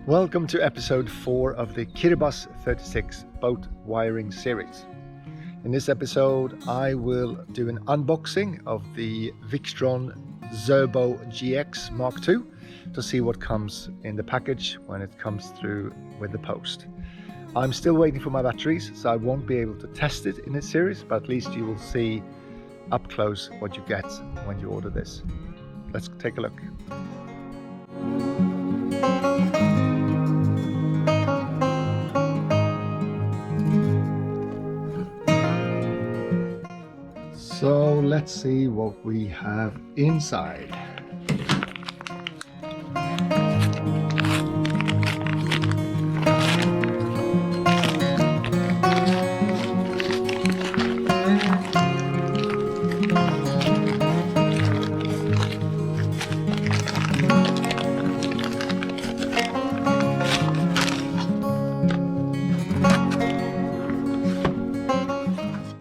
Welcome to episode 4 of the Kiribati 36 boat wiring series. In this episode I will do an unboxing of the Victron Cerbo GX MK2 to see what comes in the package when it comes through with the post. I'm still waiting for my batteries, so I won't be able to test it in this series, but at least you will see up close what you get when you order this. Let's take a look. So let's see what we have inside.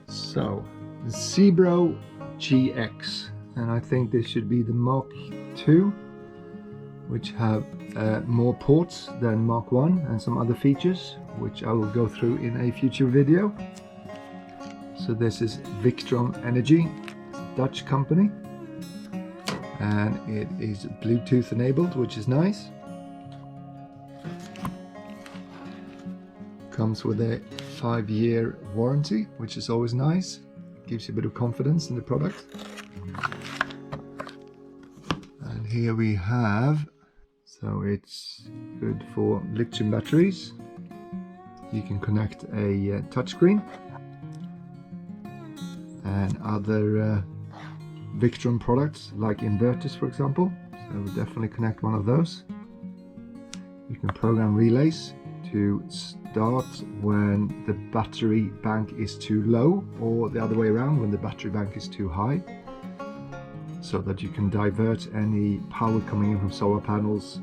So, the Cerbo GX, and I think this should be the Mark II, which have more ports than Mark I and some other features, which I will go through in a future video. So this is Victron Energy, Dutch company, and it is Bluetooth enabled, which is nice. Comes with a 5-year warranty, which is always nice. Gives you a bit of confidence in the product. And here we have, so it's good for lithium batteries. You can connect a touchscreen and other Victron products like inverters, for example. So we'll definitely connect one of those. You can program relays to start when the battery bank is too low, or the other way around when the battery bank is too high, so that you can divert any power coming in from solar panels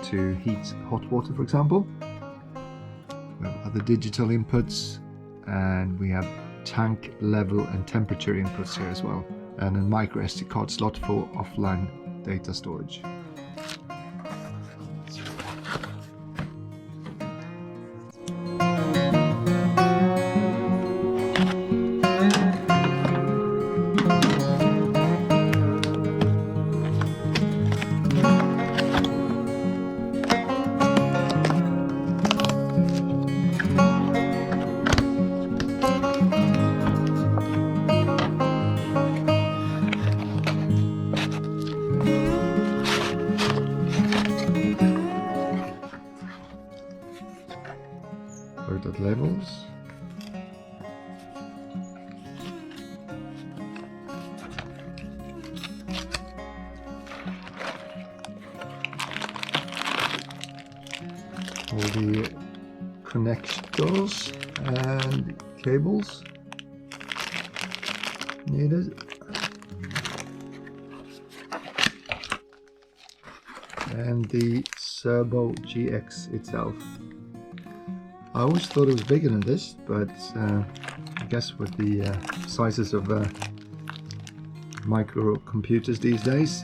to heat hot water, for example. We have other digital inputs, and we have tank level and temperature inputs here as well, and a micro SD card slot for offline data storage. Product levels. All the connectors and cables needed. And the Cerbo GX itself. I always thought it was bigger than this, but I guess with the sizes of microcomputers these days,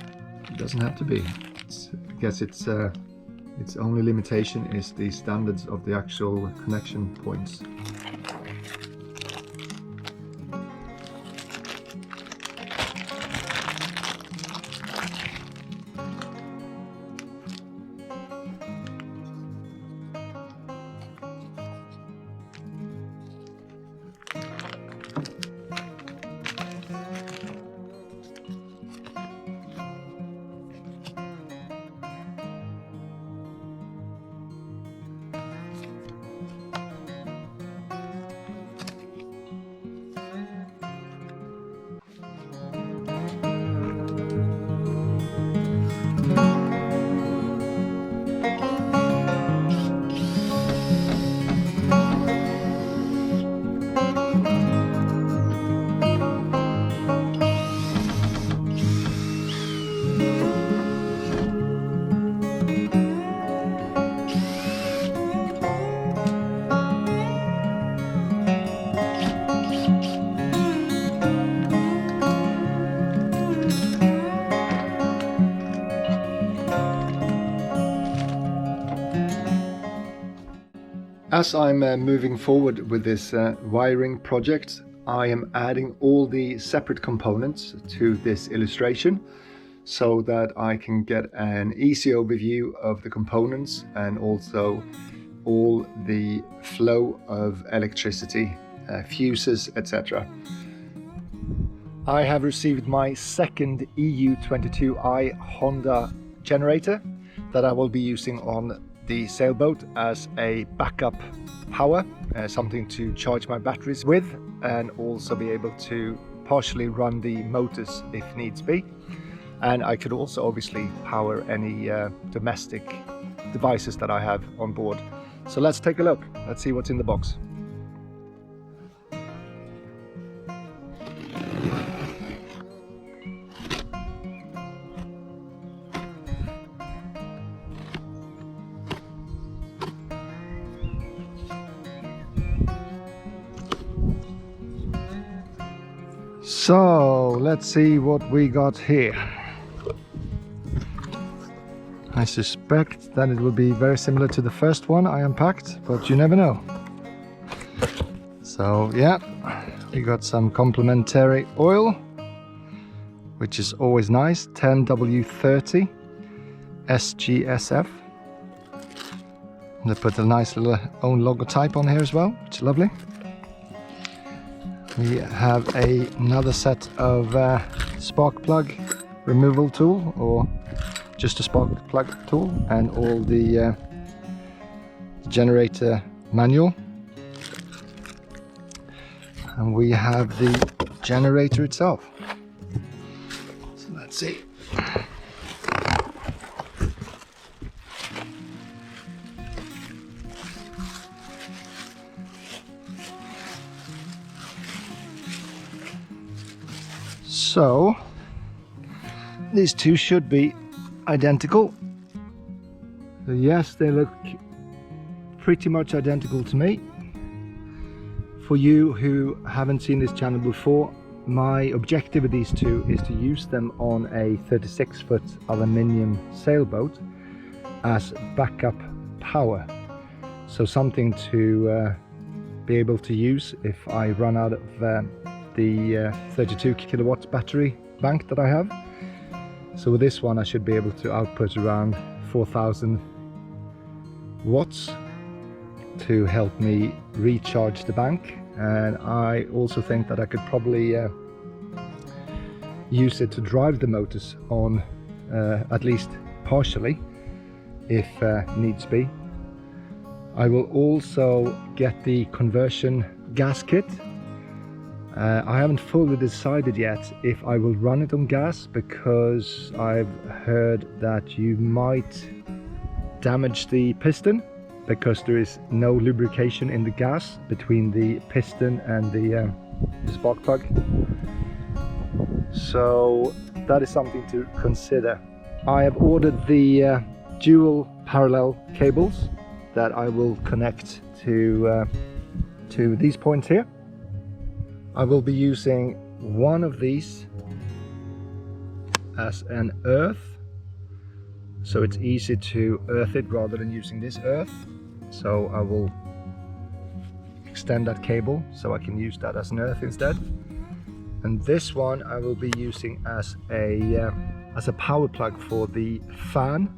it doesn't have to be. I guess its only limitation is the standards of the actual connection points. As I'm moving forward with this wiring project, I am adding all the separate components to this illustration so that I can get an easy overview of the components and also all the flow of electricity, fuses, etc. I have received my second EU22i Honda generator that I will be using on the Sailboat as a backup power, something to charge my batteries with, and also be able to partially run the motors if needs be. And I could also obviously power any domestic devices that I have on board. So let's take a look. Let's see what's in the box. So let's see what we got here. I suspect that it will be very similar to the first one I unpacked, but you never know. So yeah, we got some complementary oil, which is always nice, 10W30 SGSF. And they put a nice little own logotype on here as well, which is lovely. We have another set of spark plug removal tool, or just a spark plug tool, and all the generator manual. And we have the generator itself. So let's see. So these two should be identical. So yes, they look pretty much identical to me. For you who haven't seen this channel before, my objective with these two is to use them on a 36-foot aluminium sailboat as backup power. So something to be able to use if I run out of the 32 kilowatts battery bank that I have. So with this one I should be able to output around 4,000 watts to help me recharge the bank. And I also think that I could probably use it to drive the motors on, at least partially, if needs be. I will also get the conversion gas kit. I haven't fully decided yet if I will run it on gas, because I've heard that you might damage the piston because there is no lubrication in the gas between the piston and the spark plug. So that is something to consider. I have ordered the dual parallel cables that I will connect to these points here. I will be using one of these as an earth, so it's easy to earth it rather than using this earth. So I will extend that cable so I can use that as an earth instead. And this one I will be using as a power plug for the fan,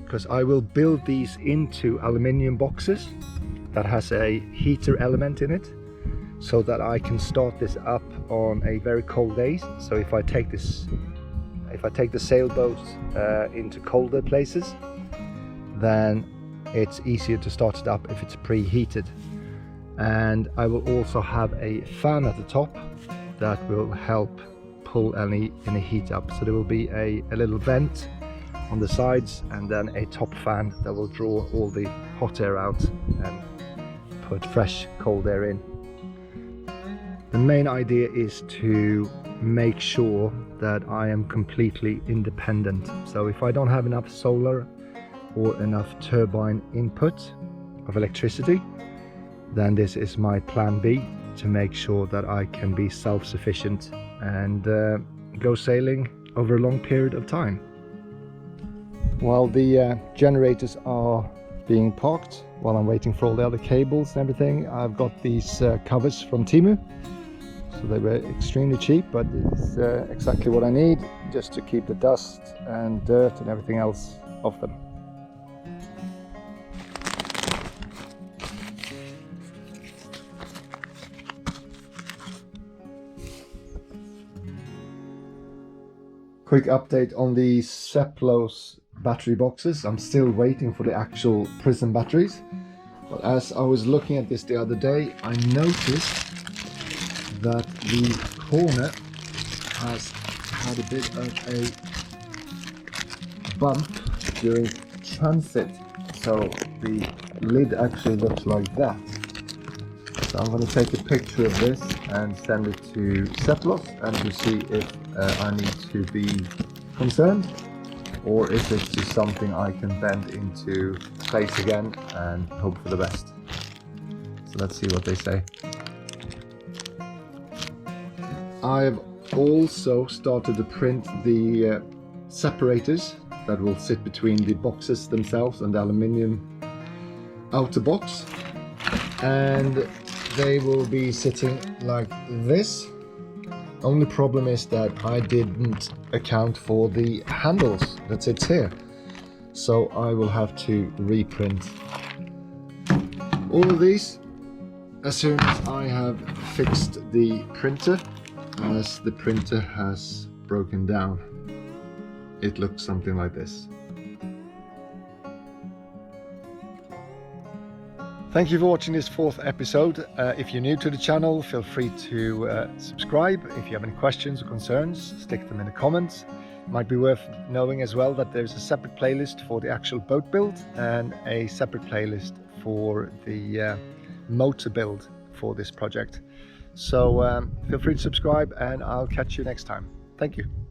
because I will build these into aluminium boxes that has a heater element in it, so that I can start this up on a very cold day. So if I take the sailboat into colder places, then it's easier to start it up if it's preheated. And I will also have a fan at the top that will help pull any heat up. So there will be a little vent on the sides, and then a top fan that will draw all the hot air out and put fresh cold air in. The main idea is to make sure that I am completely independent. So if I don't have enough solar or enough turbine input of electricity, then this is my plan B, to make sure that I can be self-sufficient and go sailing over a long period of time. While the generators are being parked while I'm waiting for all the other cables and everything. I've got these covers from Temu. So they were extremely cheap, but it's exactly what I need just to keep the dust and dirt and everything else off them. Quick update on the Seplo's battery boxes. I'm still waiting for the actual Prism batteries, but as I was looking at this the other day, I noticed that the corner has had a bit of a bump during transit, so the lid actually looks like that. So I'm going to take a picture of this and send it to Seplo and to see if I need to be concerned, or if it's just something I can bend into place again and hope for the best. So let's see what they say. I've also started to print the separators that will sit between the boxes themselves and the aluminium outer box, and they will be sitting like this. Only problem is that I didn't account for the handles that sits here, so I will have to reprint all of these as soon as I have fixed the printer, as the printer has broken down. It looks something like this. Thank you for watching this 4th episode. If you're new to the channel, feel free to subscribe. If you have any questions or concerns, stick them in the comments. It might be worth knowing as well that there's a separate playlist for the actual boat build and a separate playlist for the motor build for this project. So feel free to subscribe, and I'll catch you next time. Thank you.